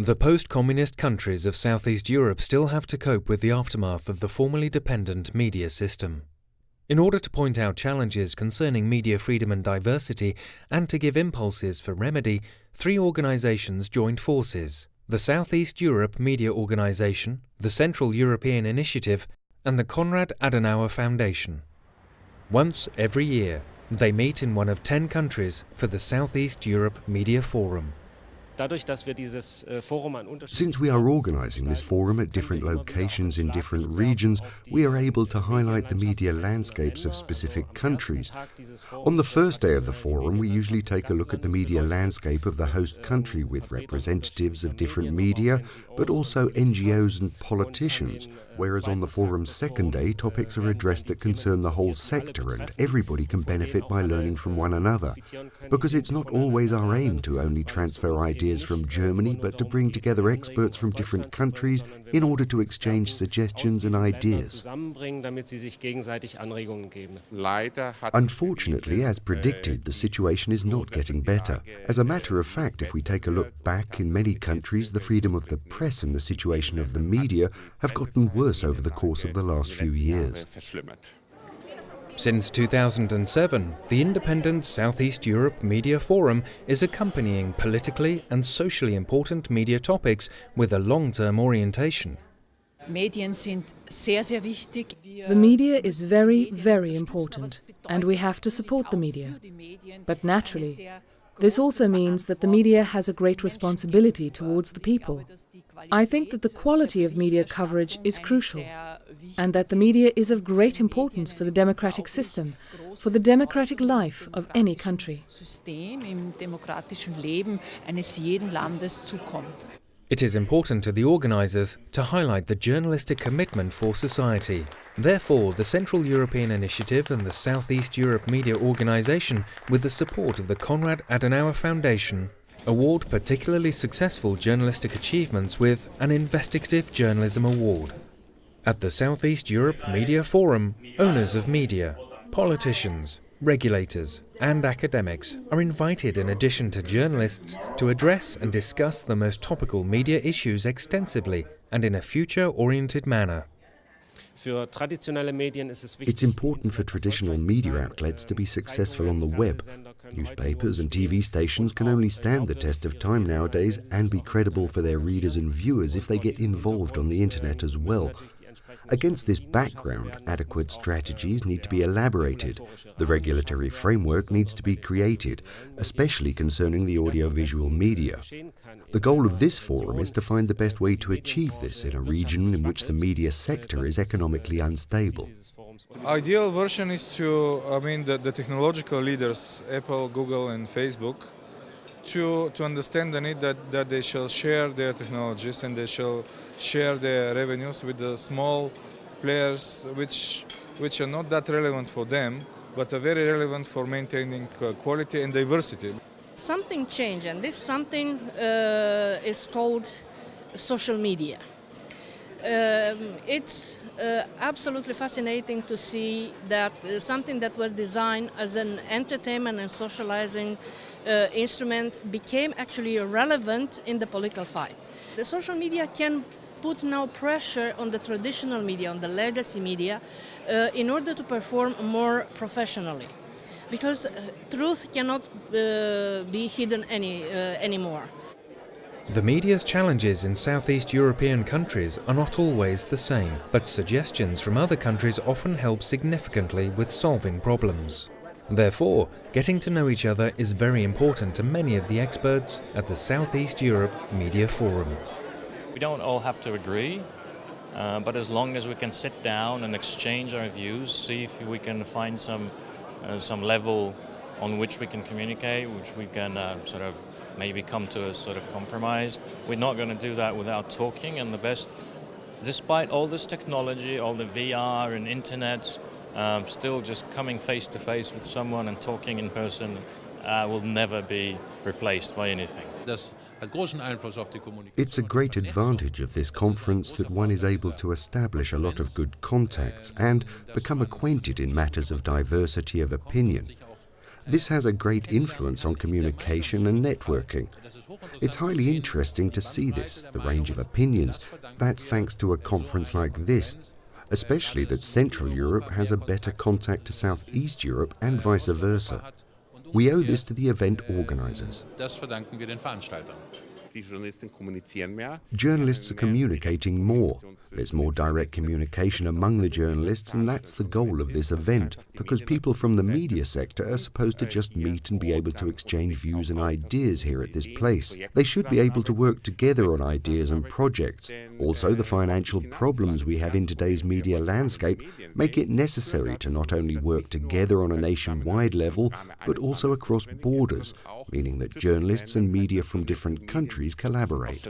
The post-communist countries of Southeast Europe still have to cope with the aftermath of the formerly dependent media system. In order to point out challenges concerning media freedom and diversity and to give impulses for remedy, 3 organizations joined forces: the Southeast Europe Media Organization, the Central European Initiative, and the Konrad Adenauer Foundation. Once every year, they meet in one of 10 countries for the Southeast Europe Media Forum. Since we are organizing this forum at different locations in different regions, we are able to highlight the media landscapes of specific countries. On the first day of the forum, we usually take a look at the media landscape of the host country with representatives of different media, but also NGOs and politicians, whereas on the forum's second day, topics are addressed that concern the whole sector and everybody can benefit by learning from one another. Because it's not always our aim to only transfer ideas from Germany, but to bring together experts from different countries in order to exchange suggestions and ideas. Unfortunately, as predicted, the situation is not getting better. As a matter of fact, if we take a look back, in many countries, the freedom of the press and the situation of the media have gotten worse over the course of the last few years. Since 2007, the independent Southeast Europe Media Forum is accompanying politically and socially important media topics with a long-term orientation. The media is very, very important, and we have to support the media. But naturally, this also means that the media has a great responsibility towards the people. I think that the quality of media coverage is crucial, and that the media is of great importance for the democratic system, for the democratic life of any country. It is important to the organizers to highlight the journalistic commitment for society. Therefore, the Central European Initiative and the Southeast Europe Media Organization, with the support of the Konrad Adenauer Foundation, award particularly successful journalistic achievements with an Investigative Journalism Award. At the Southeast Europe Media Forum, owners of media, politicians, regulators and academics are invited, in addition to journalists, to address and discuss the most topical media issues extensively and in a future-oriented manner. It's important for traditional media outlets to be successful on the web. Newspapers and TV stations can only stand the test of time nowadays and be credible for their readers and viewers if they get involved on the internet as well. Against this background, adequate strategies need to be elaborated. The regulatory framework needs to be created, especially concerning the audiovisual media. The goal of this forum is to find the best way to achieve this in a region in which the media sector is economically unstable. Ideal version is the technological leaders, Apple, Google and Facebook, to understand the need that they shall share their technologies and they shall share their revenues with the small players which are not that relevant for them, but are very relevant for maintaining quality and diversity. Something changed, and this something is called social media. It's absolutely fascinating to see that something that was designed as an entertainment and socializing instrument became actually relevant in the political fight. The social media can put now pressure on the traditional media, on the legacy media, in order to perform more professionally. Because truth cannot be hidden anymore. The media's challenges in Southeast European countries are not always the same, but suggestions from other countries often help significantly with solving problems. Therefore, getting to know each other is very important to many of the experts at the Southeast Europe Media Forum. We don't all have to agree, but as long as we can sit down and exchange our views, see if we can find some level on which we can communicate, which we can sort of maybe come to a sort of compromise. We're not going to do that without talking, and the best, despite all this technology, all the VR and internet, still just coming face to face with someone and talking in person will never be replaced by anything. It's a great advantage of this conference that one is able to establish a lot of good contacts and become acquainted in matters of diversity of opinion. This has a great influence on communication and networking. It's highly interesting to see this, the range of opinions. That's thanks to a conference like this, especially that Central Europe has a better contact to Southeast Europe and vice versa. We owe this to the event organizers. Journalists are communicating more. There's more direct communication among the journalists, and that's the goal of this event, because people from the media sector are supposed to just meet and be able to exchange views and ideas here at this place. They should be able to work together on ideas and projects. Also, the financial problems we have in today's media landscape make it necessary to not only work together on a nationwide level, but also across borders, meaning that journalists and media from different countries collaborate.